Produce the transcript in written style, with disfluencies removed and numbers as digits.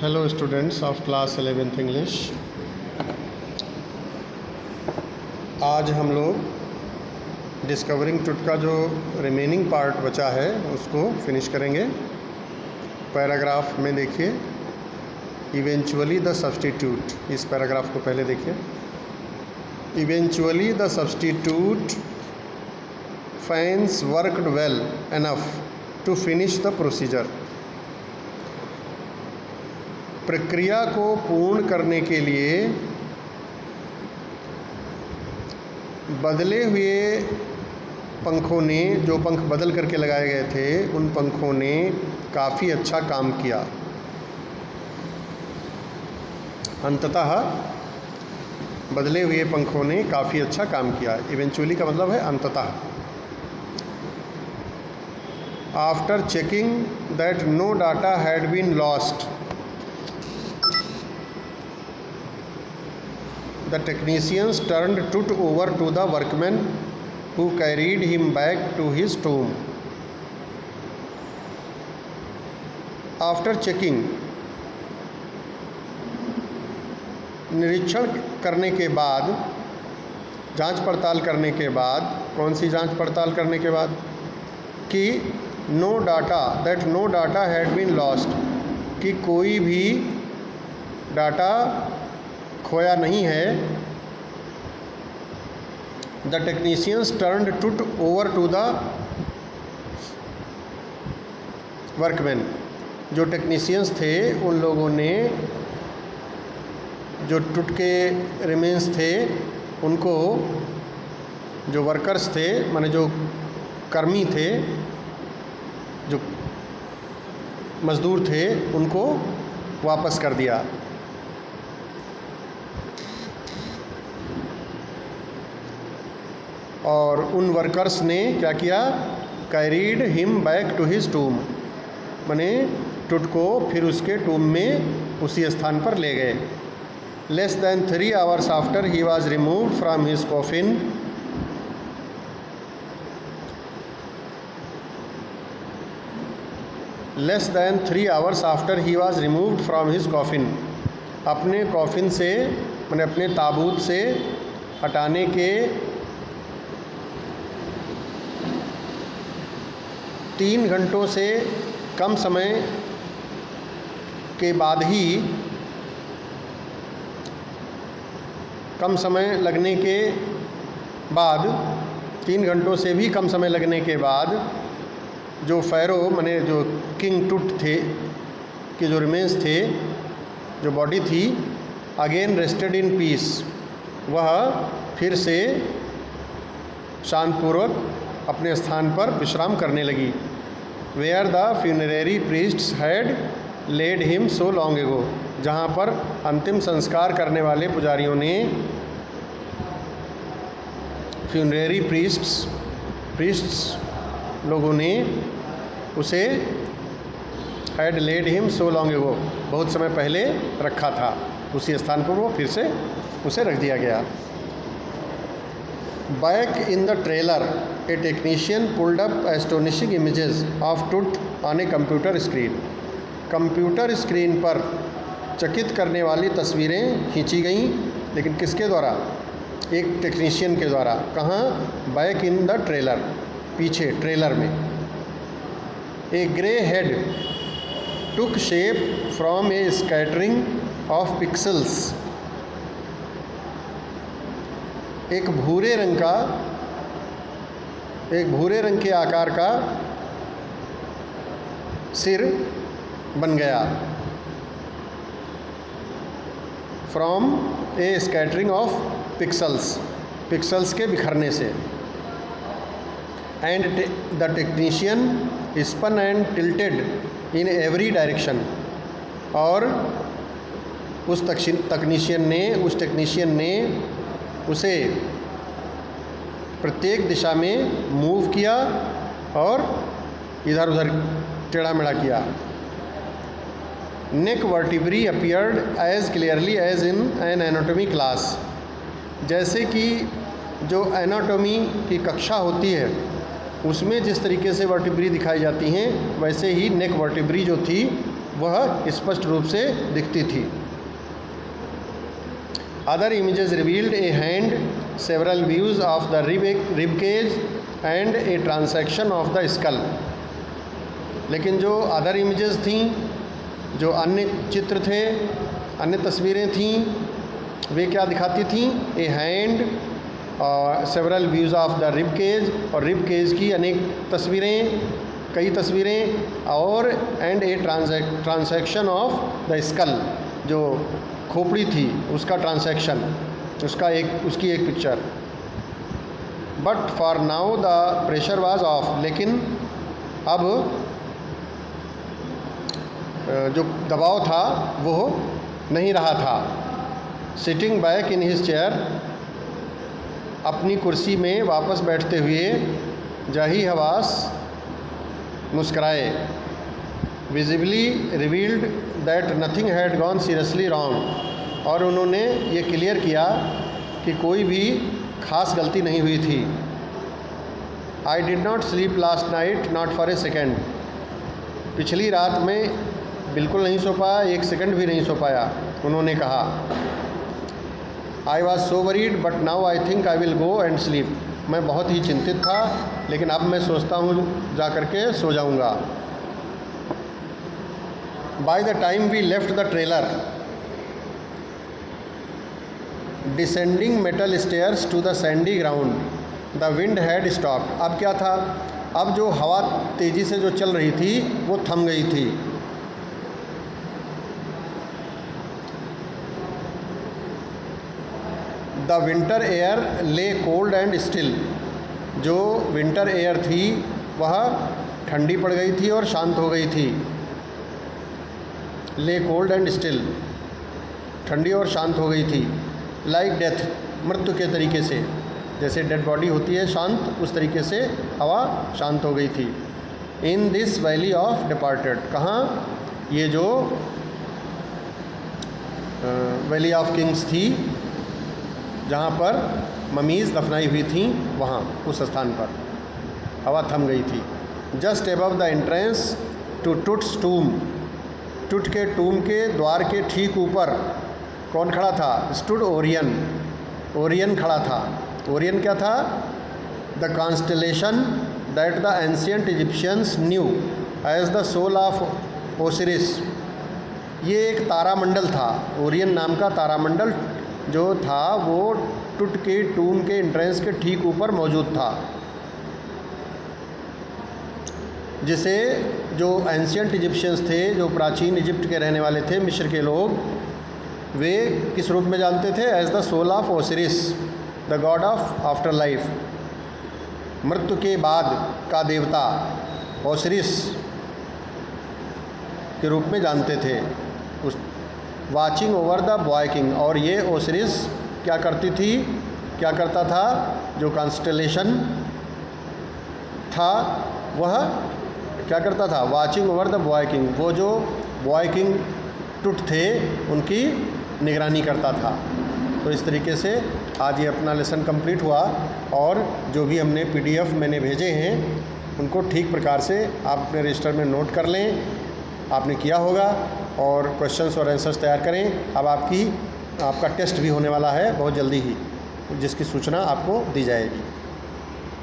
Hello students of class 11th English. आज हम लोग डिस्कवरिंग ट्रुथ का जो रिमेनिंग पार्ट बचा है उसको फिनिश करेंगे। पैराग्राफ में देखिए, इवेंचुअली द सब्स्टिट्यूट, इस पैराग्राफ को पहले देखिए। Eventually the substitute finds worked well enough to finish the procedure. प्रक्रिया को पूर्ण करने के लिए बदले हुए पंखों ने, जो पंख बदल करके लगाए गए थे, उन पंखों ने काफ़ी अच्छा काम किया। अंततः बदले हुए पंखों ने काफ़ी अच्छा काम किया। इवेंचुअली का मतलब है अंततः। After checking that no data had been lost, the technicians turned Tut over to the workmen who carried him back to his tomb. After checking, निरीक्षण करने के बाद, जांच पड़ताल करने के बाद, कौन सी जांच पड़ताल करने के बाद? कि no data, that no data had been lost, कि कोई भी डाटा खोया नहीं है। The technicians turned it over to the workman, जो टेक्नीशियंस थे उन लोगों ने, जो टुट के रिमेन्स थे उनको, जो वर्कर्स थे माने जो कर्मी थे, जो मज़दूर थे, उनको वापस कर दिया। और उन वर्कर्स ने क्या किया? Carried him back to his tomb, माने टुट को फिर उसके टूम में उसी स्थान पर ले गए। Less than 3 hours after he was removed from his coffin, less than 3 hours after he was removed from his coffin, अपने कॉफिन से माने अपने ताबूत से हटाने के 3 घंटों से कम समय के बाद ही, कम समय लगने के बाद, 3 घंटों से भी कम समय लगने के बाद, जो फ़ैरो माने जो किंग टुट थे के जो रिमेन्स थे, जो बॉडी थी, अगेन रेस्टेड इन पीस, वह फिर से शांतिपूर्वक अपने स्थान पर विश्राम करने लगी। Where the funerary priests had lead him so long ago, जहाँ पर अंतिम संस्कार करने वाले पुजारियों ने, फ्यूनरेरी प्रीस्ट्स लोगों ने उसे had lead him so long ago, बहुत समय पहले रखा था, उसी स्थान पर वो फिर से उसे रख दिया गया। Back in the trailer, a technician pulled up astonishing images of Tut on a computer screen. Computer screen पर चकित करने वाली तस्वीरें खींची गईं, लेकिन किसके द्वारा? एक टेक्नीशियन के द्वारा। कहाँ? बैक इन द ट्रेलर, पीछे ट्रेलर में। A grey head took shape from a scattering of pixels, एक भूरे रंग के आकार का सिर बन गया। From a scattering of pixels के बिखरने से। And the technician spun and tilted in every direction, और उस टेक्नीशियन ने उसे प्रत्येक दिशा में मूव किया और इधर उधर टेढ़ा मेढ़ा किया। Neck vertebrae appeared as clearly as in an anatomy class, जैसे कि जो एनाटॉमी की कक्षा होती है उसमें जिस तरीके से वर्टिब्री दिखाई जाती हैं, वैसे ही नेक वर्टिब्री जो थी वह स्पष्ट रूप से दिखती थी। Other images revealed a hand, several views of the rib cage and a transection of the skull. लेकिन जो अदर इमेजेस थीं, जो अन्य चित्र थे, अन्य तस्वीरें थीं, वे क्या दिखाती थीं? A hand, several views of the rib cage, और रिब केज की अनेक तस्वीरें, कई तस्वीरें, और and a transection of the skull, जो खोपड़ी थी उसका ट्रांसेक्शन, उसकी एक picture. But for now the pressure was off, लेकिन अब जो दबाव था वो नहीं रहा था। Sitting back in his chair, अपनी कुर्सी में वापस बैठते हुए जाही हवास मुस्कराए। Visibly revealed that nothing had gone seriously wrong, और उन्होंने ये क्लियर किया कि कोई भी खास गलती नहीं हुई थी। I did not sleep last night not for a second, पिछली रात में बिल्कुल नहीं सो पाया, एक सेकंड भी नहीं सो पाया, उन्होंने कहा। I was so worried but now I think I will go and sleep, मैं बहुत ही चिंतित था लेकिन अब मैं सोचता हूँ जा कर के सो जाऊँगा। By the time we left the trailer, descending metal stairs to the sandy ground, the wind had stopped. अब क्या था? अब जो हवा तेज़ी से जो चल रही थी वो थम गई थी। द विंटर एयर ले कोल्ड एंड स्टिल, जो विंटर एयर थी वह ठंडी पड़ गई थी और शांत हो गई थी। ले कोल्ड एंड स्टिल, ठंडी और शांत हो गई थी। लाइक डेथ, मृत्यु के तरीके से, जैसे डेड बॉडी होती है शांत, उस तरीके से हवा शांत हो गई थी। In this valley of departed, कहाँ? ये जो वैली ऑफ किंग्स थी, जहाँ पर ममीज़ दफनाई हुई थी, वहाँ उस स्थान पर हवा थम गई थी। Just above the entrance to Tut's tomb, Tut के टूम के द्वार के ठीक ऊपर कौन खड़ा था? स्टूड ओरियन, ओरियन खड़ा था। ओरियन क्या था? The constellation that the ancient Egyptians knew as the soul of Osiris, ये एक तारामंडल था। ओरियन नाम का तारामंडल जो था वो टुट के टूम के एंट्रेंस के ठीक ऊपर मौजूद था, जिसे जो एंशियंट इजिप्शियंस थे, जो प्राचीन इजिप्ट के रहने वाले थे, मिस्र के लोग, वे किस रूप में जानते थे? As the soul of Osiris, the god of after life, मृत्यु के बाद का देवता ओसिरिस के रूप में जानते थे। उस watching over the boy king, और ये ओसिरिस क्या करती थी, क्या करता था? जो कॉन्स्टेलेशन था वह क्या करता था? Watching over the boy king, वो जो बॉय किंग टुट थे उनकी निगरानी करता था। तो इस तरीके से आज ये अपना लेसन कंप्लीट हुआ, और जो भी हमने PDF मैंने भेजे हैं उनको ठीक प्रकार से आप अपने रजिस्टर में नोट कर लें, आपने किया होगा, और क्वेश्चंस और आंसर्स तैयार करें। अब आपका टेस्ट भी होने वाला है बहुत जल्दी ही, जिसकी सूचना आपको दी जाएगी।